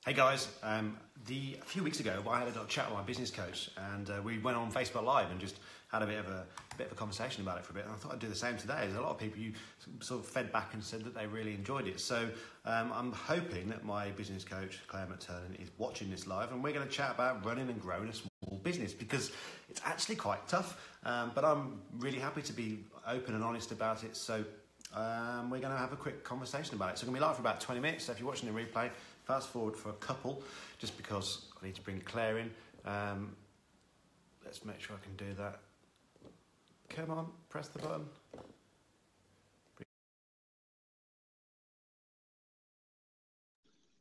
Hey guys, a few weeks ago I had a little chat with my business coach, and we went on Facebook Live and just had a bit of a conversation about it for a bit. And I thought I'd do the same today. There's a lot of people you sort of fed back and said that they really enjoyed it. So I'm hoping that my business coach Claire McTurnan is watching this live, and we're going to chat about running and growing a small business, because it's actually quite tough. But I'm really happy to be open and honest about it. So we're going to have a quick conversation about it. So it's going to be live for about 20 minutes. So if you're watching the replay, fast forward for a couple, just because I need to bring Claire in. Let's make sure I can do that. Come on, press the button.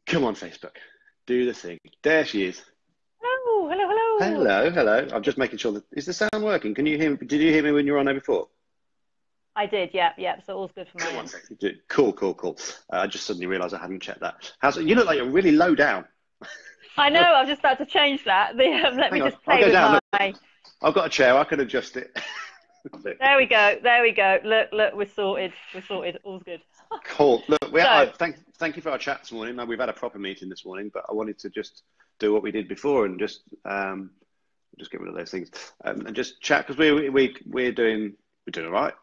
Come on, Facebook, do the thing. There she is. Oh, hello. Hello. I'm just making sure that, is the sound working? Can you hear me? Did you hear me when you were on there before? I did, yeah. So all's good for my end. Cool. I just suddenly realised I hadn't checked that. You look like you're really low down. I know, I was just about to change that. Let me just play with my... I've got a chair, I can adjust it. There we go. Look, we're sorted. All's good. Cool. Look, thank you for our chat this morning. Now, we've had a proper meeting this morning, but I wanted to just do what we did before and just get rid of those things and just chat, because we're doing all right.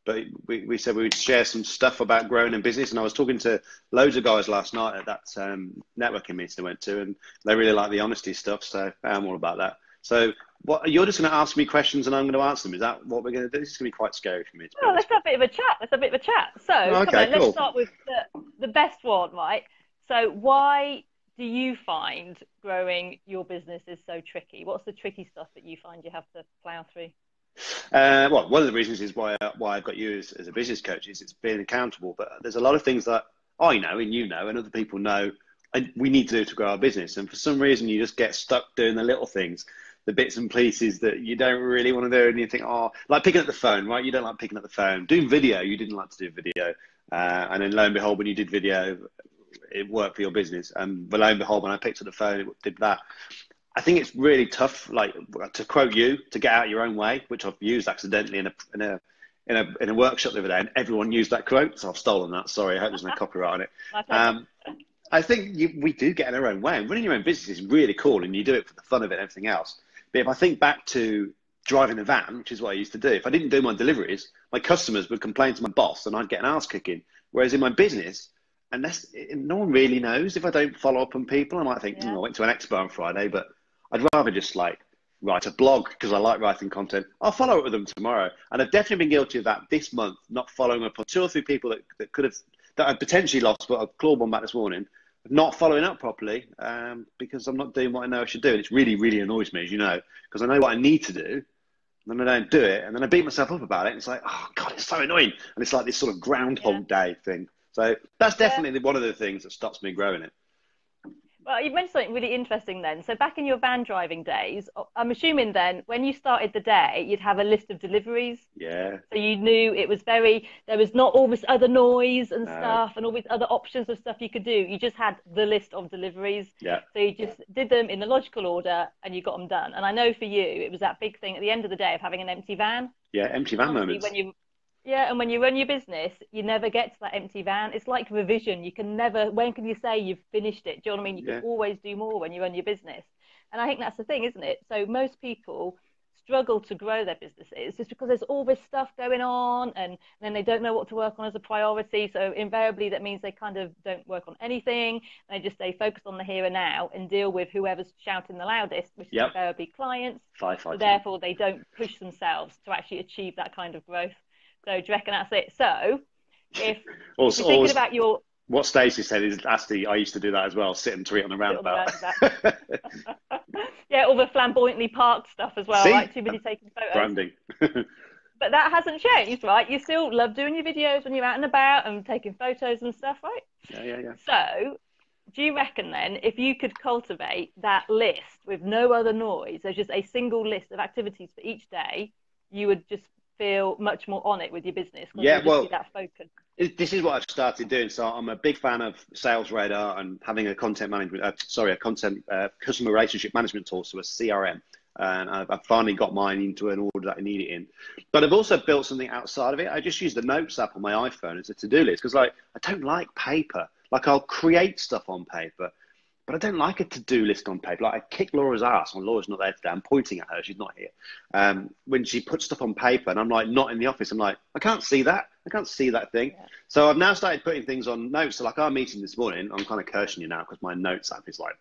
But we said we would share some stuff about growing in business, and I was talking to loads of guys last night at that networking meeting I went to, and they really like the honesty stuff, so I'm all about that. So you're just going to ask me questions and I'm going to answer them. Is that what we're going to do? This is going to be quite scary for me. Well, let's have a bit of a chat. So okay, let's start with the best one, right? So why do you find growing your business is so tricky? What's the tricky stuff that you find you have to plow through? Well, one of the reasons is why I've got you as a business coach is it's being accountable. But there's a lot of things that I know and you know and other people know and we need to do to grow our business. And for some reason, you just get stuck doing the little things, the bits and pieces that you don't really want to do. And you think, oh, like picking up the phone, right? You don't like picking up the phone. Doing video, you didn't like to do video. And then lo and behold, when you did video, it worked for your business. But lo and behold, when I picked up the phone, it did that. I think it's really tough, like to quote you, to get out your own way, which I've used accidentally in a workshop the other day, and everyone used that quote, so I've stolen that. Sorry, I hope there's no copyright on it. I think we do get in our own way, and running your own business is really cool, and you do it for the fun of it and everything else. But if I think back to driving a van, which is what I used to do, if I didn't do my deliveries, my customers would complain to my boss, and I'd get an arse kicking. Whereas in my business, no one really knows if I don't follow up on people. I might think, I went to an expo on Friday, but I'd rather just like write a blog because I like writing content. I'll follow up with them tomorrow. And I've definitely been guilty of that this month, not following up on 2 or 3 people that I potentially lost, but I've clawed one back this morning, not following up properly because I'm not doing what I know I should do. And it's really, really annoys me, as you know, because I know what I need to do, and then I don't do it. And then I beat myself up about it. And it's like, oh God, it's so annoying. And it's like this sort of Groundhog Day thing. So that's definitely one of the things that stops me growing it. Well, you mentioned something really interesting then. So back in your van driving days, I'm assuming then when you started the day, you'd have a list of deliveries. Yeah. So you knew there was not all this other noise and stuff and all these other options of stuff you could do. You just had the list of deliveries. Yeah. So you just did them in the logical order and you got them done. And I know for you, it was that big thing at the end of the day of having an empty van. Yeah, empty van moments. And when you run your business, you never get to that empty van. It's like revision. You can never, when can you say you've finished it? Do you know what I mean? You can always do more when you run your business. And I think that's the thing, isn't it? So most people struggle to grow their businesses just because there's all this stuff going on and then they don't know what to work on as a priority. So invariably, that means they kind of don't work on anything. They just stay focused on the here and now and deal with whoever's shouting the loudest, which is invariably clients. So therefore, they don't push themselves to actually achieve that kind of growth. So do you reckon that's it? So if you're thinking about your... What Stacey said is actually, I used to do that as well, sit and tweet on the roundabout. Yeah, all the flamboyantly parked stuff as well, right? Too busy taking photos. Branding. But that hasn't changed, right? You still love doing your videos when you're out and about and taking photos and stuff, right? Yeah. So do you reckon then, if you could cultivate that list with no other noise, there's just a single list of activities for each day, you would just feel much more on it with your business? Yeah, well, that focus. This is what I've started doing. So I'm a big fan of Sales Radar and having a customer relationship management tool, so a CRM. And I've finally got mine into an order that I need it in. But I've also built something outside of it. I just use the Notes app on my iPhone as a to-do list because, like, I don't like paper. Like, I'll create stuff on paper, but I don't like a to-do list on paper. Like I kick Laura's ass when Laura's not there today. I'm pointing at her. She's not here. When she puts stuff on paper and I'm like not in the office, I'm like, I can't see that. I can't see that thing. Yeah. So I've now started putting things on notes. So like our meeting this morning, I'm kind of cursing you now because my notes app is like,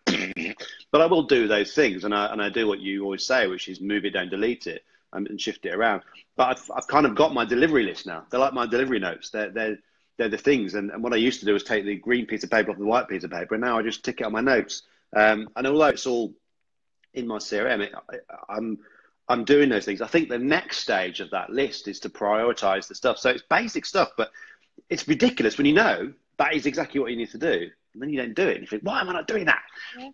but I will do those things. And I do what you always say, which is move it, don't delete it, and shift it around. But I've kind of got my delivery list now. They're like my delivery notes. They're the things. And what I used to do was take the green piece of paper off the white piece of paper. And now I just tick it on my notes. And although it's all in my CRM, I'm doing those things. I think the next stage of that list is to prioritize the stuff. So it's basic stuff, but it's ridiculous when you know that is exactly what you need to do. And then you don't do it. And you think, why am I not doing that?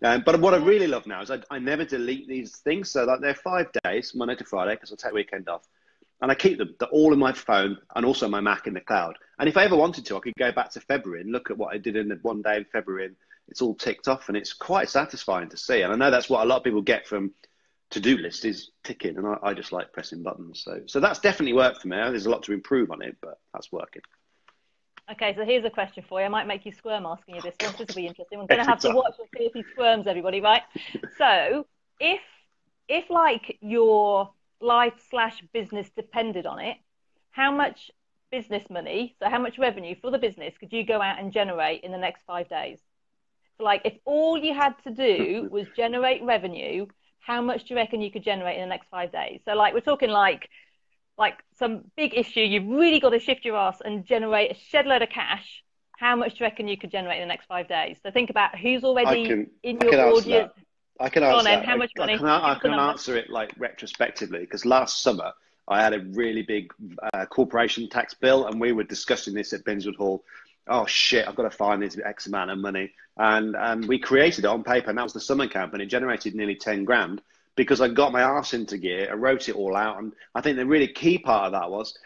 Yeah. But what I really love now is I never delete these things. So like they're 5 days, Monday to Friday, because I take weekend off. And I keep them. They're all in my phone and also my Mac in the cloud. And if I ever wanted to, I could go back to February and look at what I did in the one day in February. And it's all ticked off. And it's quite satisfying to see. And I know that's what a lot of people get from to-do list is ticking. And I just like pressing buttons. So that's definitely worked for me. There's a lot to improve on it, but that's working. Okay, so here's a question for you. I might make you squirm asking you this one. This will be interesting. We're going to have to watch and see if he squirms, everybody, right? So if like your life/business depended on it, how much business money, so how much revenue for the business could you go out and generate in the next 5 days? So like if all you had to do was generate revenue, how much do you reckon you could generate in the next 5 days? So like we're talking like some big issue, you've really got to shift your ass and generate a shed load of cash. How much do you reckon you could generate in the next 5 days? So think about who's already in your audience. I can answer that. How much money? I can answer it like retrospectively, because last summer I had a really big corporation tax bill, and we were discussing this at Binswood Hall. Oh shit, I've got to find this X amount of money, and we created it on paper, and that was the summer camp, and it generated nearly 10 grand because I got my arse into gear. I wrote it all out, and I think the really key part of that was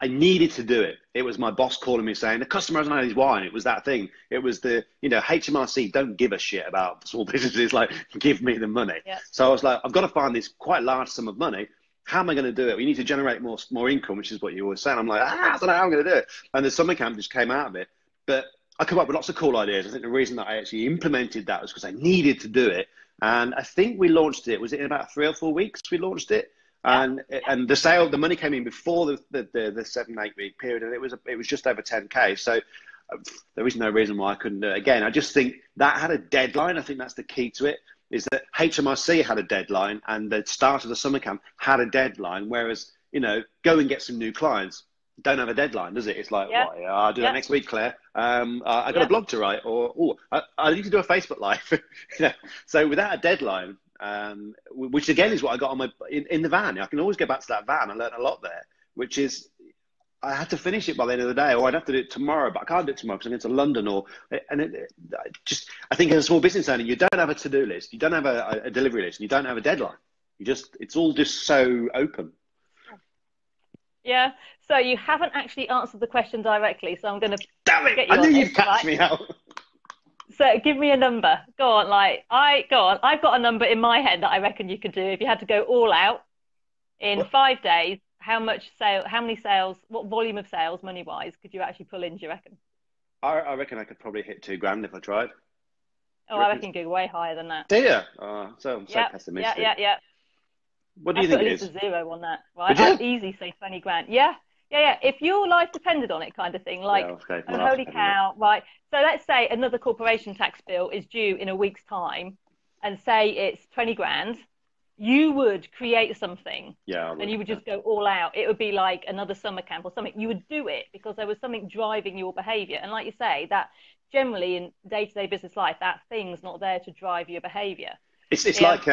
I needed to do it. It was my boss calling me saying, the customer hasn't had his wine. It was that thing. It was the, HMRC don't give a shit about small businesses, like, give me the money. Yeah. So I was like, I've got to find this quite large sum of money. How am I going to do it? We need to generate more income, which is what you always say. And I'm like, I don't know how I'm going to do it. And the summer camp just came out of it. But I come up with lots of cool ideas. I think the reason that I actually implemented that was because I needed to do it. And I think we launched it, was it in about 3 or 4 weeks we launched it? And the money came in before the 7-8 week period, and it was just over 10K. So there is no reason why I couldn't do it again. I just think that had a deadline. I think that's the key to it, is that HMRC had a deadline and the start of the summer camp had a deadline. Whereas, go and get some new clients don't have a deadline, does it? It's like, I'll do that next week, Claire. I got a blog to write, or I need to do a Facebook Live. So without a deadline, which again is what I got on in the van. I can always go back to that van. I learned a lot there, which is I had to finish it by the end of the day, or I'd have to do it tomorrow, but I can't do it tomorrow because I'm going to London. I think as a small business owner, you don't have a to-do list, you don't have a delivery list, and you don't have a deadline. It's all just so open. Yeah. So you haven't actually answered the question directly. So I'm going to. Damn it! I knew you'd catch me out. So give me a number. Go on. I've got a number in my head that I reckon you could do if you had to go all out in 5 days. How many sales, what volume of sales, money wise, could you actually pull in? Do you reckon? I reckon I could probably hit 2 grand if I tried. Oh, I reckon you could go way higher than that. Do you? So I'm so pessimistic. Yeah. What do you think it is? At least a 0 on that, right? I'd easily say 20 grand. Yeah. If your life depended on it, kind of thing, like, holy cow, right? So let's say another corporation tax bill is due in a week's time, and say it's 20 grand. You would create something, and you would just go all out. It would be like another summer camp or something. You would do it because there was something driving your behaviour. And like you say, that generally in day-to-day business life, that thing's not there to drive your behaviour. It's like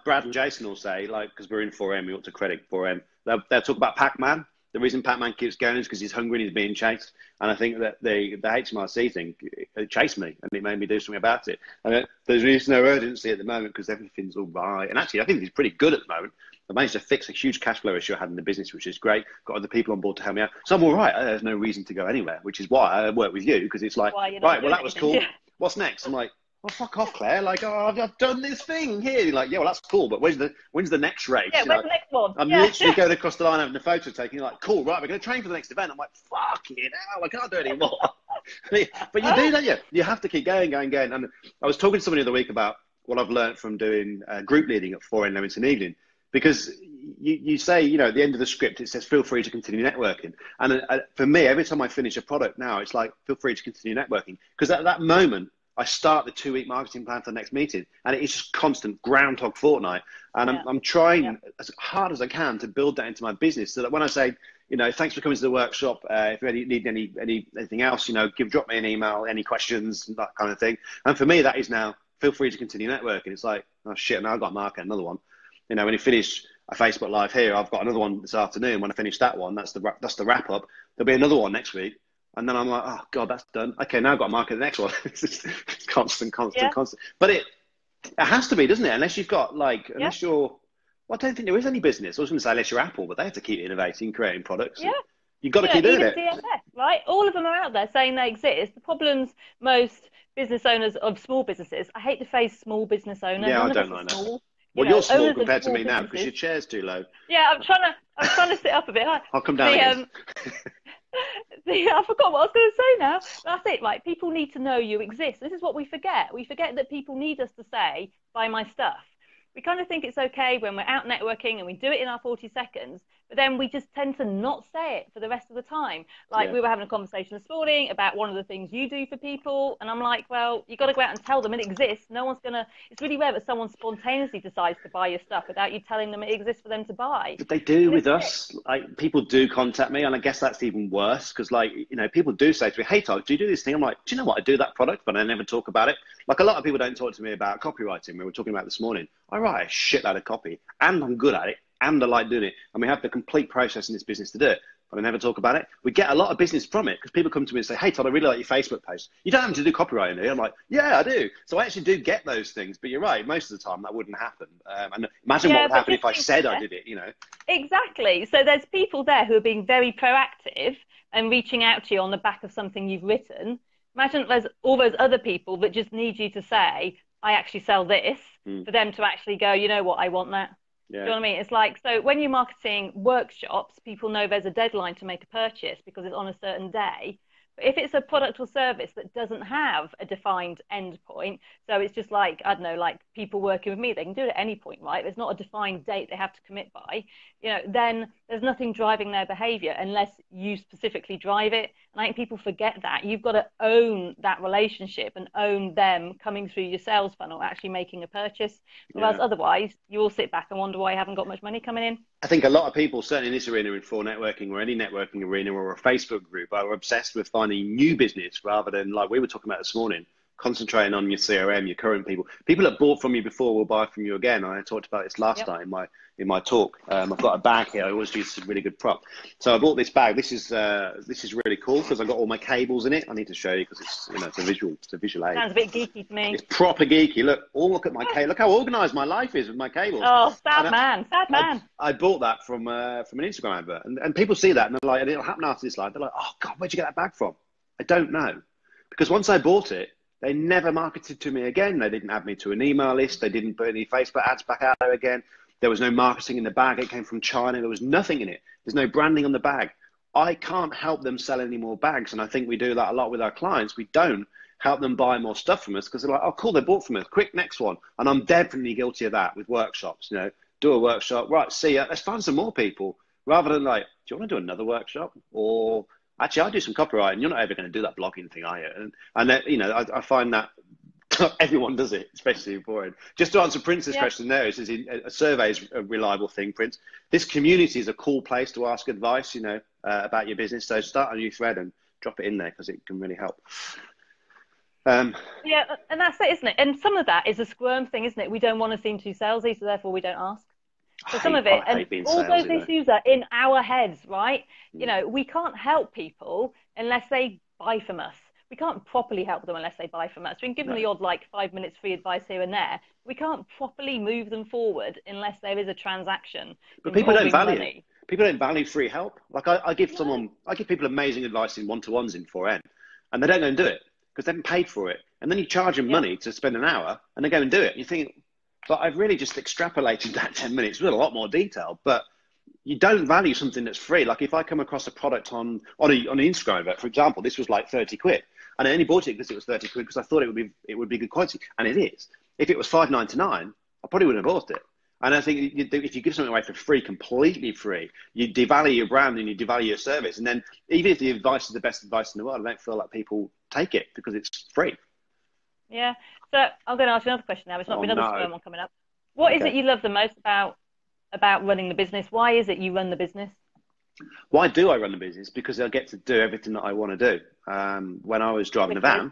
Brad and Jason will say, like, because we're in 4M, we ought to credit 4M. They'll talk about Pac-Man. The reason Pac-Man keeps going is because he's hungry and he's being chased. And I think that the HMRC thing, it chased me and it made me do something about it. And there's no urgency at the moment because everything's all right. And actually, I think he's pretty good at the moment. I managed to fix a huge cash flow issue I had in the business, which is great. Got other people on board to help me out. So I'm all right. There's no reason to go anywhere, which is why I work with you, because it's like, right, well, that was cool. Yeah. What's next? I'm like, well, fuck off, Claire. Like, I've done this thing here. You're like, yeah, well, that's cool, but when's the next race? Yeah, when's the next one? I'm literally going across the line having a photo taking. You're like, cool, right, we're going to train for the next event. I'm like, fuck it hell, I can't do it anymore. But you do, don't you? You have to keep going. And I was talking to somebody the other week about what I've learned from doing group leading at 4 a.m. Leamington Evening, because you say, you know, at the end of the script, it says, feel free to continue networking. And for me, every time I finish a product now, it's like, feel free to continue networking. Because at that moment, I start the 2-week marketing plan for the next meeting, and it's just constant groundhog fortnight. And I'm trying as hard as I can to build that into my business, so that when I say, you know, thanks for coming to the workshop, if you need anything else, you know, drop me an email, any questions, that kind of thing. And for me, that is now, feel free to continue networking. It's like, oh shit, now I've got to market another one. You know, when you finish a Facebook Live here, I've got another one this afternoon. When I finish that one, that's the wrap up. There'll be another one next week. And then I'm like, oh God, that's done. Okay, now I've got to market the next one. It's constant. But it has to be, doesn't it? Unless you've got unless you're, well, I don't think there is any business. I was going to say unless you're Apple, but they have to keep innovating, creating products. Yeah. You've got to keep doing it. DFS, right? All of them are out there saying they exist. The problems most business owners of small businesses, I hate to face small business owners. Yeah, I don't like that. Well, you're small compared to me now because your chair's too low. Yeah, I'm trying to sit up a bit high. I'll come down again. I forgot what I was going to say now. That's it, right? People need to know you exist. This is what we forget. We forget that people need us to say, buy my stuff. We kind of think it's okay when we're out networking and we do it in our 40 seconds, but then we just tend to not say it for the rest of the time. Like we were having a conversation this morning about one of the things you do for people, and I'm like, well, you've got to go out and tell them it exists. No one's going to, it's really rare that someone spontaneously decides to buy your stuff without you telling them it exists for them to buy. But they do with us. Like, people do contact me, and I guess that's even worse because, like, you know, people do say to me, hey, Todd, do you do this thing? I'm like, do you know what? I do that product, but I never talk about it. Like, a lot of people don't talk to me about copywriting. We were talking about this morning. I write a shit load of copy, and I'm good at it, and I like doing it, and we have the complete process in this business to do it, but I never talk about it. We get a lot of business from it because people come to me and say, hey, Todd, I really like your Facebook post. You don't have to do copywriting, do you? I'm like, yeah, I do. So I actually do get those things, but you're right, most of the time that wouldn't happen. And imagine what would happen if I said I did it, you know? Exactly. So there's people there who are being very proactive and reaching out to you on the back of something you've written. Imagine there's all those other people that just need you to say, I actually sell this, for them to actually go, you know what, I want that. Yeah. Do you know what I mean? It's like, so when you're marketing workshops, people know there's a deadline to make a purchase because it's on a certain day. But if it's a product or service that doesn't have a defined end point, so it's just like, I don't know, like people working with me, they can do it at any point, right? There's not a defined date they have to commit by, you know, then there's nothing driving their behavior unless you specifically drive it. And I think people forget that. You've got to own that relationship and own them coming through your sales funnel, actually making a purchase. Whereas otherwise, you all sit back and wonder why you haven't got much money coming in. I think a lot of people, certainly in this arena, in for networking or any networking arena or a Facebook group, are obsessed with finding new business rather than, like we were talking about this morning, concentrating on your CRM, your current people. People that bought from you before will buy from you again. I talked about this last night in my talk. I've got a bag here. I always use a really good prop. So I bought this bag. This is really cool because I've got all my cables in it. I need to show you because it's, you know, it's a visual aid. Sounds a bit geeky to me. It's proper geeky. Look at my cable. Look how organised my life is with my cables. Oh, sad man. I bought that from an Instagram advert, and people see that and they're like, and it'll happen after this live. They're like, oh God, where'd you get that bag from? I don't know, because once I bought it, they never marketed to me again. They didn't add me to an email list. They didn't put any Facebook ads back out there again. There was no marketing in the bag. It came from China. There was nothing in it. There's no branding on the bag. I can't help them sell any more bags. And I think we do that a lot with our clients. We don't help them buy more stuff from us because they're like, oh, cool, they bought from us. Quick, next one. And I'm definitely guilty of that with workshops. You know, do a workshop. Right, see ya. Let's find some more people. Rather than like, do you want to do another workshop? Or actually, I'll do some copyright, and you're not ever going to do that blogging thing, are you? And you know, I find that everyone does it, especially boring. Just to answer Prince's question there, is a survey is a reliable thing, Prince. This community is a cool place to ask advice, you know, about your business. So start a new thread and drop it in there because it can really help. Yeah, and that's it, isn't it? And some of that is a squirm thing, isn't it? We don't want to seem too salesy, so therefore we don't ask. So some of it, and all those issues are in our heads, right? You know, we can't help people unless they buy from us. We can't properly help them unless they buy from us. We can give them the odd, like, 5 minutes free advice here and there. We can't properly move them forward unless there is a transaction. But people don't value it. People don't value free help. Like I give people amazing advice in one-to-ones in 4N, and they don't go and do it because they haven't paid for it. And then you charge them money to spend an hour, and they go and do it. And you think, but I've really just extrapolated that 10 minutes with a lot more detail. But you don't value something that's free. Like if I come across a product on an Instagram advert, for example, this was like 30 quid. And I only bought it because it was 30 quid because I thought it would be good quality, and it is. If it was £5.99, I probably wouldn't have bought it. And I think if you give something away for free, completely free, you devalue your brand and you devalue your service. And then even if the advice is the best advice in the world, I don't feel like people take it because it's free. Yeah. So I'm going to ask you another question now. It's not been another sperm one coming up. What is it you love the most about running the business? Why is it you run the business? Why do I run the business? Because I get to do everything that I want to do. When I was driving the van,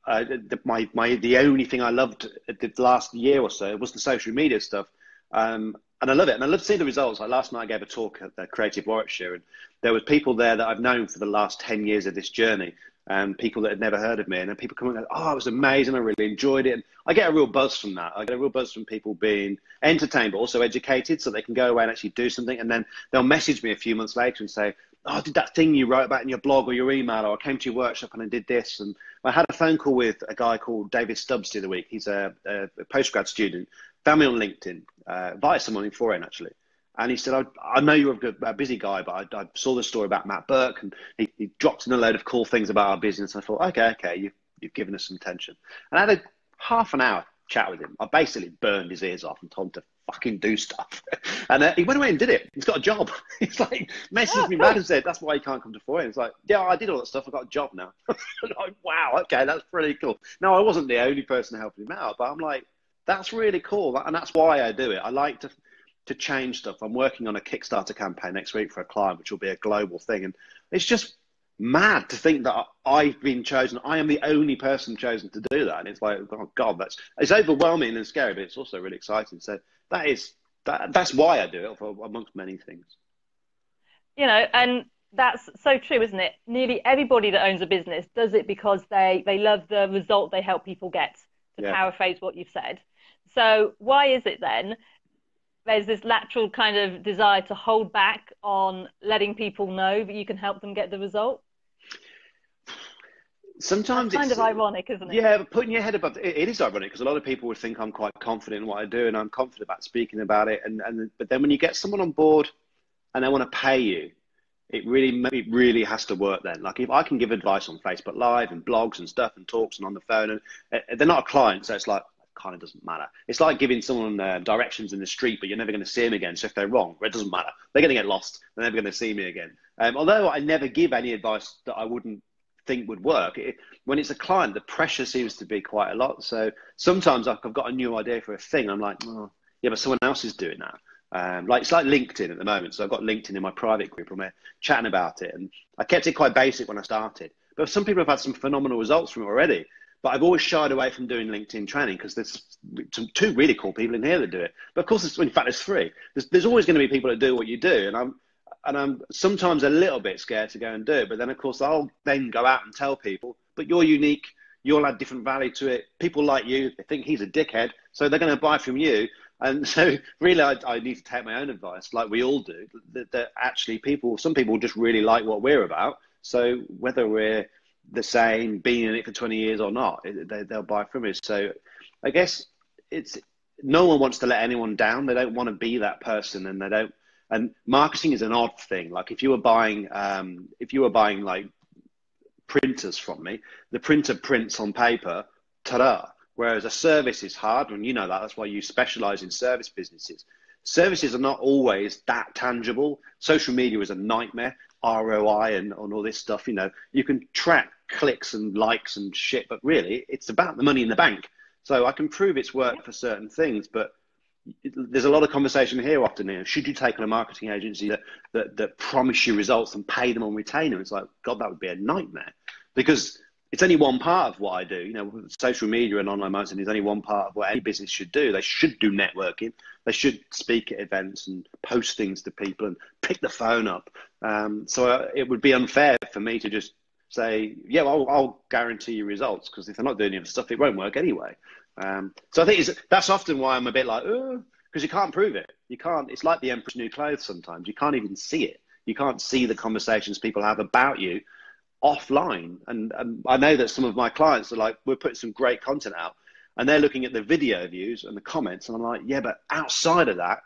the only thing I loved the last year or so was the social media stuff. And I love it. And I love to see the results. Like last night I gave a talk at the Creative Warwickshire, and there was people there that I've known for the last 10 years of this journey, and people that had never heard of me. And then people come and go, oh, it was amazing. I really enjoyed it. And I get a real buzz from that. I get a real buzz from people being entertained, but also educated, so they can go away and actually do something. And then they'll message me a few months later and say, oh, I did that thing you wrote about in your blog or your email, or I came to your workshop and I did this. And I had a phone call with a guy called David Stubbs the other week. He's a postgrad student, found me on LinkedIn, invited someone in for him actually. And he said, I know you're a busy guy, but I saw the story about Matt Burke, and he dropped in a load of cool things about our business. I thought, okay, you've given us some attention. And I had a half an hour chat with him. I basically burned his ears off and told him to fucking do stuff. And he went away and did it. He's got a job. He's like, messaged me back and said, that's why you can't come to 4 a.m. It's like, yeah, I did all that stuff. I got a job now. Like, wow, okay, that's pretty cool. No, I wasn't the only person helping him out, but I'm like, that's really cool. And that's why I do it. I like to change stuff. I'm working on a Kickstarter campaign next week for a client, which will be a global thing. And it's just mad to think that I've been chosen. I am the only person chosen to do that. And it's like, oh God, it's overwhelming and scary, but it's also really exciting. So that's why I do it, amongst many things. You know, and that's so true, isn't it? Nearly everybody that owns a business does it because they love the result they help people get, to paraphrase what you've said. So why is it then there's this lateral kind of desire to hold back on letting people know that you can help them get the result? Sometimes it's kind of ironic, isn't it? Yeah, but putting your head above it is ironic, because a lot of people would think I'm quite confident in what I do, and I'm confident about speaking about it. But then when you get someone on board and they want to pay you, it really has to work then. Like if I can give advice on Facebook Live and blogs and stuff and talks and on the phone, and they're not a client, so it's like, kind of doesn't matter. It's like giving someone directions in the street, but you're never going to see them again. So if they're wrong, it doesn't matter. They're going to get lost. They're never going to see me again. Although I never give any advice that I wouldn't think would work. When it's a client, the pressure seems to be quite a lot. So sometimes I've got a new idea for a thing. I'm like, oh, yeah, but someone else is doing that. It's like LinkedIn at the moment. So I've got LinkedIn in my private group, and we're chatting about it. And I kept it quite basic when I started. But some people have had some phenomenal results from it already. But I've always shied away from doing LinkedIn training because there's two really cool people in here that do it. But of course, in fact, it's free. There's always going to be people that do what you do. And I'm sometimes a little bit scared to go and do it. But then, of course, I'll then go out and tell people, but you're unique. You'll add different value to it. People like you, they think he's a dickhead, so they're going to buy from you. And so really, I need to take my own advice, like we all do, that actually some people just really like what we're about. So whether we're the same, being in it for 20 years or not, they'll buy from us. So I guess no one wants to let anyone down. They don't want to be that person, and marketing is an odd thing. Like if you were buying like printers from me, the printer prints on paper, ta-da. Whereas a service is hard, and you know that. That's why you specialize in service businesses. Services are not always that tangible. Social media is a nightmare. ROI and all this stuff, you can track clicks and likes and shit, but really it's about the money in the bank. So I can prove it's worked for certain things, but there's a lot of conversation here often. Should you take on a marketing agency that promise you results and pay them on retainer? It's like, God, that would be a nightmare, because it's only one part of what I do. Social media and online marketing is only one part of what any business should do. They should do networking. They should speak at events and post things to people and pick the phone up. So it would be unfair for me to just say, yeah, well, I'll guarantee you results, because if they're not doing any of the stuff, it won't work anyway. So I think that's often why I'm a bit like, oh, because you can't prove it. You can't. It's like the Emperor's New Clothes sometimes. You can't even see it. You can't see the conversations people have about you offline. And I know that some of my clients are like, we're putting some great content out, and they're looking at the video views and the comments, and I'm like, yeah, but outside of that,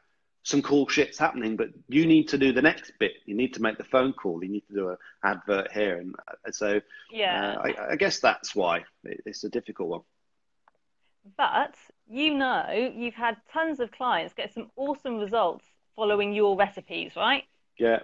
some cool shit's happening, but you need to do the next bit. You need to make the phone call. You need to do an advert here. And so I guess that's why it's a difficult one. But you've had tons of clients get some awesome results following your recipes, right? Yeah.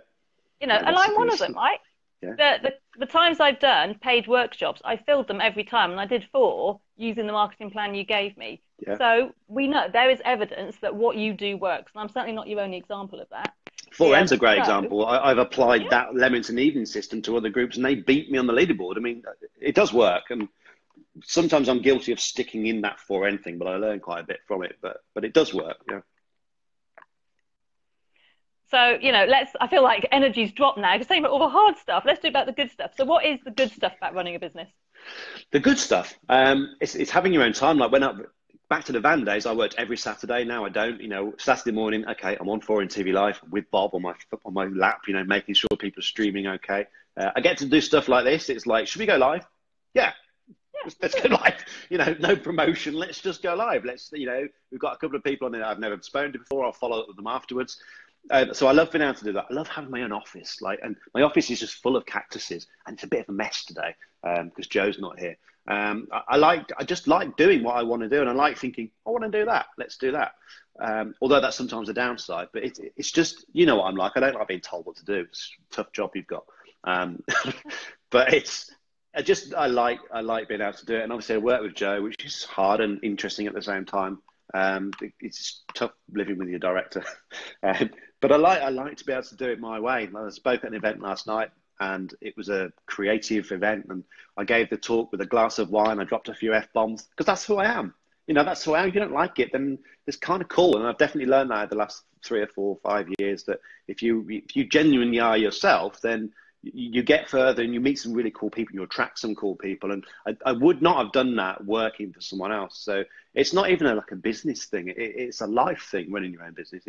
And I'm one of them, right? Yeah. The times I've done paid workshops, I filled them every time, and I did 4 using the marketing plan you gave me. Yeah. So we know there is evidence that what you do works, and I'm certainly not your only example of that. 4N's a great example. I've applied that Leamington Evening system to other groups, and they beat me on the leaderboard. I mean, it does work, and sometimes I'm guilty of sticking in that 4N thing, but I learn quite a bit from it. But it does work, yeah. So, I feel like energy's dropped now because talking about all the hard stuff. Let's do about the good stuff. So what is the good stuff about running a business? The good stuff, it's having your own time. Like back to the van days, I worked every Saturday. Now I don't, Saturday morning, okay, I'm on 4N TV Live with Bob on my lap, making sure people are streaming okay. I get to do stuff like this. It's like, should we go live? Yeah. Let's go live. No promotion. Let's just go live. We've got a couple of people on there that I've never spoken to before. I'll follow up with them afterwards. So I love being able to do that. I love having my own office. And my office is just full of cactuses, and it's a bit of a mess today because Joe's not here. I just like doing what I want to do, and I like thinking, I want to do that. Let's do that. Although that's sometimes a downside, but it's just, what I'm like. I don't like being told what to do. It's a tough job you've got. But I like being able to do it. And obviously I work with Joe, which is hard and interesting at the same time. It's tough living with your director. But I like to be able to do it my way. I spoke at an event last night, and it was a creative event, and I gave the talk with a glass of wine. I dropped a few F-bombs because that's who I am. That's who I am. If you don't like it, then it's kind of cool. And I've definitely learned that over the last 3 or 4 or 5 years, that if you genuinely are yourself, then you get further and you meet some really cool people, you attract some cool people. And I would not have done that working for someone else. So it's not even like a business thing. It's a life thing, running your own business.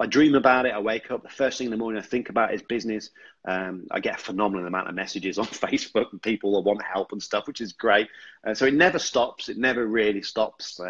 I dream about it. I wake up, the first thing in the morning I think about is business. I get a phenomenal amount of messages on Facebook and people that want help and stuff, which is great. So it never stops. It never really stops.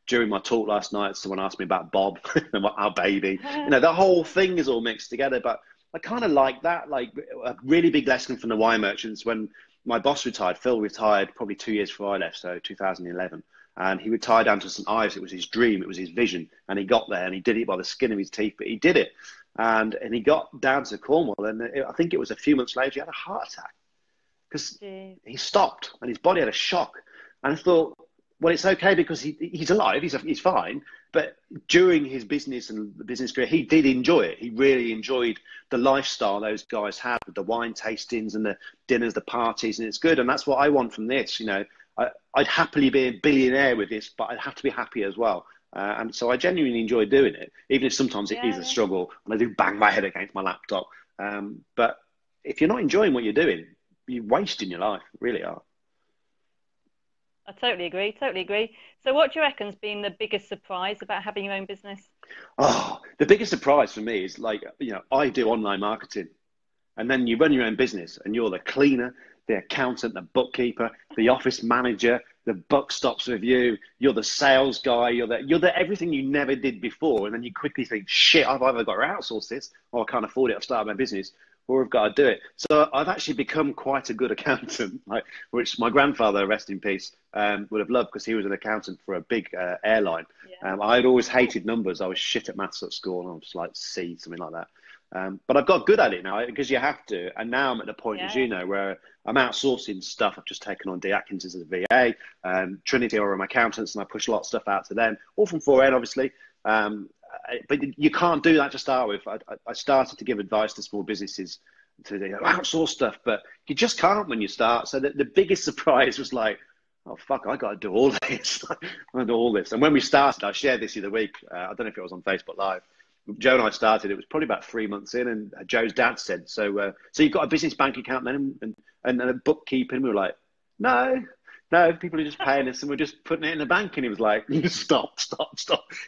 During my talk last night, someone asked me about Bob, our baby. The whole thing is all mixed together. But I kind of like that. Like a really big lesson from the wine merchants, when my boss retired, Phil retired probably 2 years before I left, so 2011. And he retired down to St Ives. It was his dream. It was his vision. And he got there, and he did it by the skin of his teeth, but he did it. And he got down to Cornwall, and I think it was a few months later, he had a heart attack because he stopped and his body had a shock. And I thought, well, it's okay because he's alive. He's fine. But during his business and the business career, he did enjoy it. He really enjoyed the lifestyle those guys had with the wine tastings and the dinners, the parties, and it's good. And that's what I want from this. I'd happily be a billionaire with this, but I'd have to be happy as well. And so I genuinely enjoy doing it, even if sometimes it is a struggle and I do bang my head against my laptop. But if you're not enjoying what you're doing, you're wasting your life, really are. I totally agree. So what do you reckon's been the biggest surprise about having your own business? Oh, the biggest surprise for me is I do online marketing, and then you run your own business and you're the cleaner, the accountant, the bookkeeper, the office manager, the buck stops with you, you're the sales guy, you're the everything you never did before. And then you quickly think, shit, I've either got to outsource this, or I can't afford it, I've started my business, or I've got to do it. So I've actually become quite a good accountant, which my grandfather, rest in peace, would have loved, because he was an accountant for a big airline. Yeah. I'd always hated numbers. I was shit at maths at school, and I was like C, something like that. But I've got good at it now, because you have to. And now I'm at the point, as you know, where I'm outsourcing stuff. I've just taken on D. Atkins as a VA. Trinity are my accountants, and I push a lot of stuff out to them, all from 4N, obviously. But you can't do that to start with. I started to give advice to small businesses to outsource stuff, but you just can't when you start. So the biggest surprise was like, oh, fuck, I got to do all this. I got to do all this. And when we started, I shared this the other week. I don't know if it was on Facebook Live. Joe and I started, it was probably about 3 months in, and Joe's dad said, so you've got a business bank account then and a bookkeeping? We were like, no, people are just paying us and we're just putting it in the bank. And he was like, stop,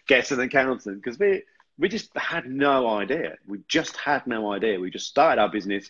get an accountant. Because we just had no idea. We just had no idea. We just started our business.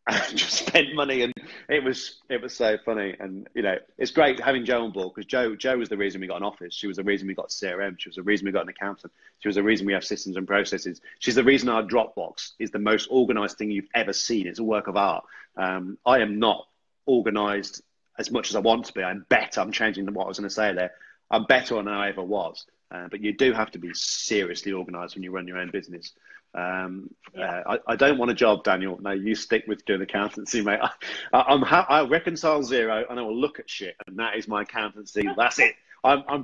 and just spent money, and it was so funny. And you know, it's great having Joe on board, because Joe was the reason we got an office. She was the reason we got CRM. She was the reason we got an accountant. She was the reason we have systems and processes. She's the reason our Dropbox is the most organized thing you've ever seen. It's a work of art. I am not organized as much as I want to be. I'm better. I'm changing what I was going to say there. I'm better than I ever was. But you do have to be seriously organized when you run your own business. I don't want a job, Daniel. No, you stick with doing accountancy, mate. I reconcile zero, and I will look at shit, and that is my accountancy. That's it. I'm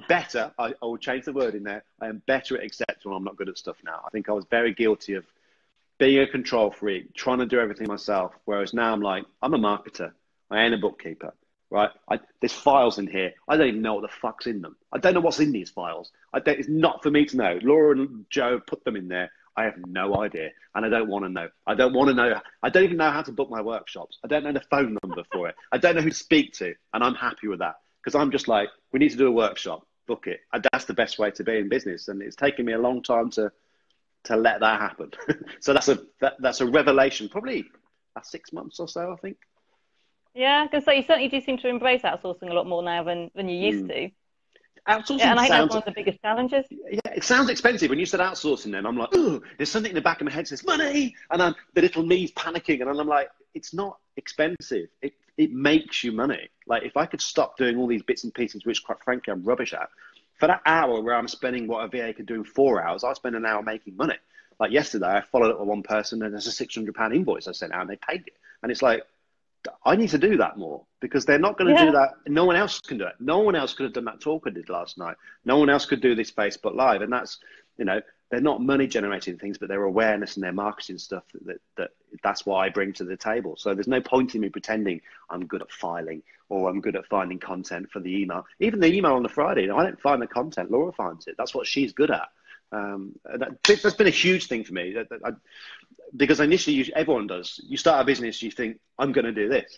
better. I will change the word in there. I am better at accepting when I'm not good at stuff now. I think I was very guilty of being a control freak, trying to do everything myself. Whereas now I'm like, I'm a marketer. I ain't a bookkeeper, right? There's files in here. I don't even know what the fuck's in them. I don't know what's in these files. It's not for me to know. Laura and Joe put them in there. I have no idea, and I don't want to know. I don't want to know. I don't even know how to book my workshops. I don't know the phone number for it. I don't know who to speak to, and I'm happy with that, because I'm just like, we need to do a workshop, book it. And that's the best way to be in business, and it's taken me a long time to let that happen. So that's a revelation, probably last 6 months or so, I think. Yeah, because so you certainly do seem to embrace outsourcing a lot more now than you used to. Outsourcing and I think that's one of the biggest challenges. Yeah, it sounds expensive. When you said outsourcing, then I'm like, oh, there's something in the back of my head that says money, and the little me's panicking, and I'm like, it's not expensive. It makes you money. Like, if I could stop doing all these bits and pieces, which quite frankly I'm rubbish at, for that hour where I'm spending what a VA could do in 4 hours, I spend an hour making money. Like yesterday, I followed up with one person, and there's a £600 invoice I sent out, and they paid it, and it's like, I need to do that more, because they're not going to do that. No one else can do it. No one else could have done that talk I did last night. No one else could do this Facebook Live. And that's, you know, they're not money generating things, but their awareness and their marketing stuff, that's what I bring to the table. So there's no point in me pretending I'm good at filing or I'm good at finding content for the email. Even the email on the Friday, I don't find the content. Laura finds it. That's what she's good at. That's been a huge thing for me. Because initially, everyone does. You start a business, you think, I'm going to do this.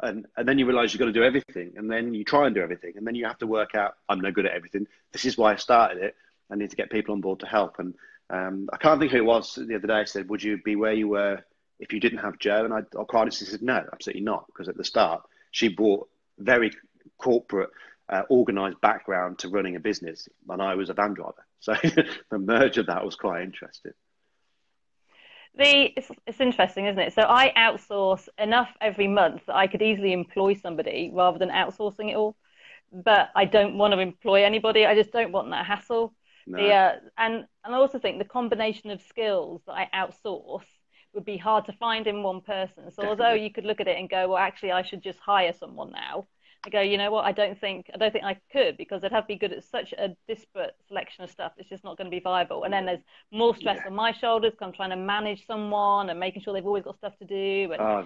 And then you realize you've got to do everything. And then you try and do everything. And then you have to work out, I'm no good at everything. This is why I started it. I need to get people on board to help. And I can't think who it was the other day. I said, would you be where you were if you didn't have Joe? And I quite honestly said, no, absolutely not. Because at the start, she brought very corporate, organized background to running a business. And I was a van driver. So the merge of that was quite interesting. It's interesting, isn't it? So I outsource enough every month that I could easily employ somebody rather than outsourcing it all. But I don't want to employ anybody. I just don't want that hassle. No. And I also think the combination of skills that I outsource would be hard to find in one person. So Definitely. Although you could look at it and go, well, actually, I should just hire someone now. I go, you know what? I don't think I could, because I'd have to be good at such a disparate selection of stuff. It's just not going to be viable. And then there's more stress on my shoulders because I'm trying to manage someone and making sure they've always got stuff to do. And I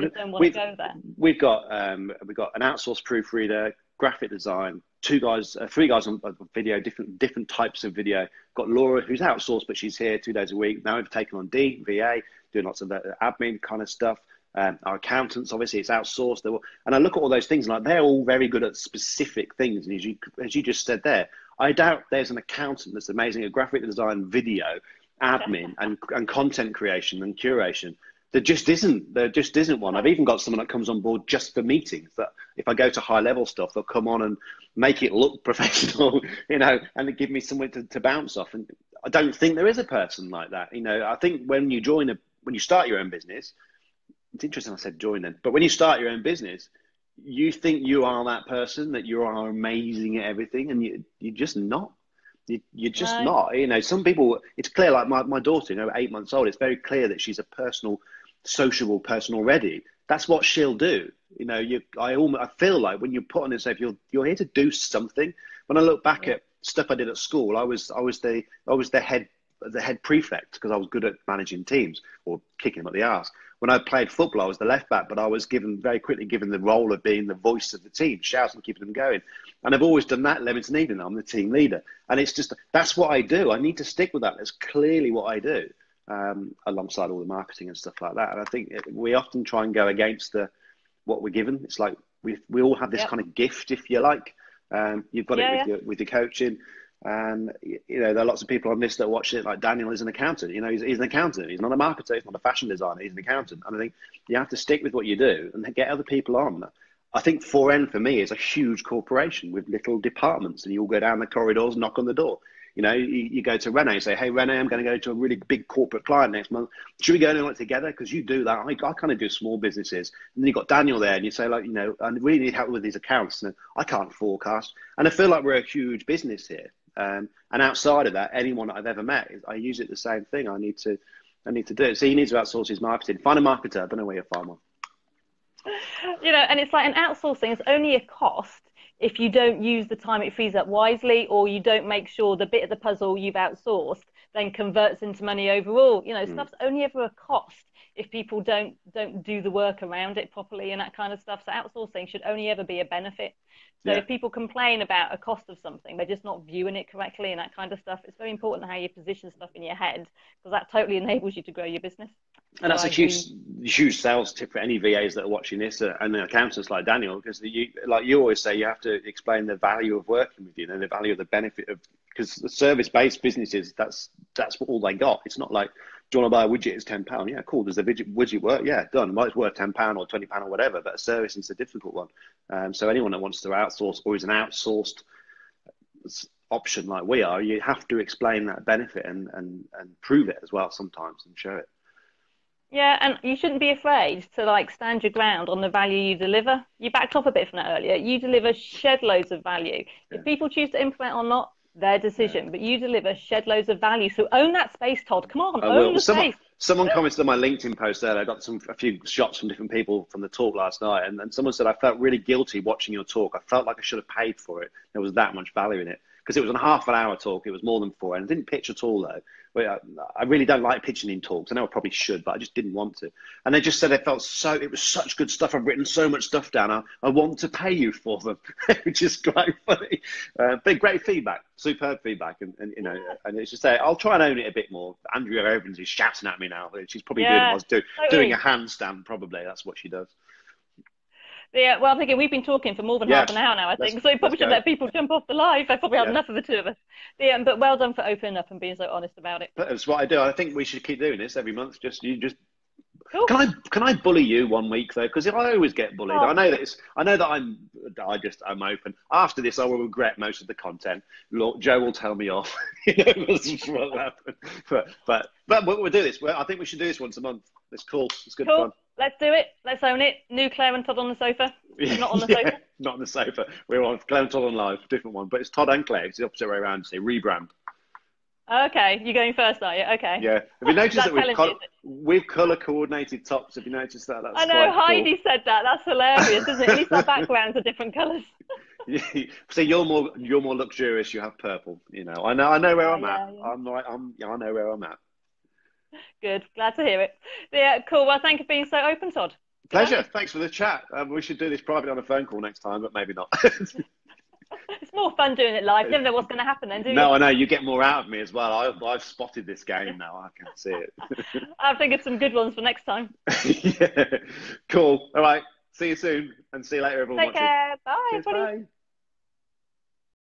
just don't want to go there. We've got an outsourced proofreader, graphic design, three guys on video, different types of video. Got Laura, who's outsourced, but she's here 2 days a week. Now we've taken on VA, doing lots of admin kind of stuff. Our accountants, obviously, it's outsourced. And I look at all those things, and like, they're all very good at specific things. And as you just said there, I doubt there's an accountant that's amazing at graphic design, video, admin, and content creation and curation. There just isn't one. I've even got someone that comes on board just for meetings, that if I go to high level stuff, they'll come on and make it look professional, you know, and they give me somewhere to bounce off. And I don't think there is a person like that. You know, I think when you start your own business, it's interesting I said join then, but when you start your own business, you think you are that person, that you are amazing at everything, and you're just not. You're just not. You know, some people, it's clear, like my daughter, you know, 8 months old, it's very clear that she's a sociable person already. That's what she'll do. You know, I feel like when you put on yourself, you're here to do something. When I look back at stuff I did at school, I was the head prefect, because I was good at managing teams or kicking them at the arse. When I played football, I was the left back, but I was very quickly given the role of being the voice of the team, shouting, keeping them going. And I've always done that at Leamington Evening. I'm the team leader. And it's just, that's what I do. I need to stick with that. That's clearly what I do, alongside all the marketing and stuff like that. And I think we often try and go against what we're given. It's like we all have this kind of gift, if you like. You've got it with your coaching. And there are lots of people on this that watch it. Like Daniel is an accountant. He's an accountant. He's not a marketer. He's not a fashion designer. He's an accountant. And I think you have to stick with what you do and get other people on. I think 4N for me is a huge corporation with little departments, and you all go down the corridors, knock on the door. You go to Rene, say, "Hey, Rene, I'm going to go to a really big corporate client next month. Should we go and work together? Because you do that. I kind of do small businesses." And then you've got Daniel there, and you say, like, I really need help with these accounts. And I can't forecast. And I feel like we're a huge business here. And outside of that, anyone that I've ever met, I use it the same thing. I need to do it. So he needs to outsource his marketing. Find a marketer. I don't know where you find one. And it's like an outsourcing is only a cost if you don't use the time it frees up wisely, or you don't make sure the bit of the puzzle you've outsourced then converts into money overall. Stuff's only ever a cost if people don't do the work around it properly and that kind of stuff. So outsourcing should only ever be a benefit. So if people complain about a cost of something, they're just not viewing it correctly and that kind of stuff. It's very important how you position stuff in your head, because that totally enables you to grow your business. And that's a huge sales tip for any VAs that are watching this, and accountants like Daniel, because like you always say, you have to explain the value of working with you and the value of the benefit of, because the service-based businesses, that's what all they got. It's not like, do you want to buy a widget? It's £10. Yeah, cool. Does the widget work? Yeah, done. Well, it's worth £10 or £20 or whatever, but a service is a difficult one. So anyone that wants to outsource or is an outsourced option like we are, you have to explain that benefit and prove it as well sometimes and show it. Yeah, and you shouldn't be afraid to stand your ground on the value you deliver. You backed off a bit from that earlier. You deliver shed loads of value. Yeah. If people choose to implement or not, their decision. Yeah. But you deliver shed loads of value. So own that space, Todd. Come on, own the space. Someone commented on my LinkedIn post there. I got a few shots from different people from the talk last night, and someone said, "I felt really guilty watching your talk. I felt like I should have paid for it. There was that much value in it." Because it was a half an hour talk. It was more than 4. And I didn't pitch at all, though. I really don't like pitching in talks. I know I probably should, but I just didn't want to. And they just said it was such good stuff. I've written so much stuff down. I want to pay you for them, which is quite funny. But great feedback, superb feedback. And it's just I'll try and own it a bit more. Andrea Evans is shouting at me now. She's probably doing a handstand, probably. That's what she does. Yeah, well, I'm thinking we've been talking for more than half an hour now, I think. So we probably should let people jump off the live. I probably have enough of the two of us. But well done for opening up and being so honest about it. That's what I do. I think we should keep doing this every month. Cool. Can I bully you one week though? Because I always get bullied. Oh. I know that I'm open. After this, I will regret most of the content. Joe will tell me off. That's what will happen. But we'll do this. I think we should do this once a month. It's cool. It's good fun. Let's do it. Let's own it. New Claire and Todd on the sofa. Not on the sofa. Not on the sofa. We're on Claire and Todd on live. Different one, but it's Todd and Claire. It's the opposite way around. Say rebrand. Okay, you're going first, are you? Okay. Yeah. Have you noticed that we've colour coordinated tops? Have you noticed that? That's I know Heidi cool. said that. That's hilarious, isn't it? At least our backgrounds are different colours. So you're more luxurious. You have purple. I know where I'm at. Yeah. I know where I'm at. Good. Glad to hear it. Yeah. Cool. Well, thank you for being so open, Todd. Pleasure. Thanks for the chat. We should do this privately on a phone call next time, but maybe not. It's more fun doing it live. You never know what's going to happen then, do you? No, I know. You get more out of me as well. I've spotted this game now. I can see it. I've figured some good ones for next time. Yeah. Cool. All right. See you soon and see you later, everyone. Take care. Bye. Cheers, bye.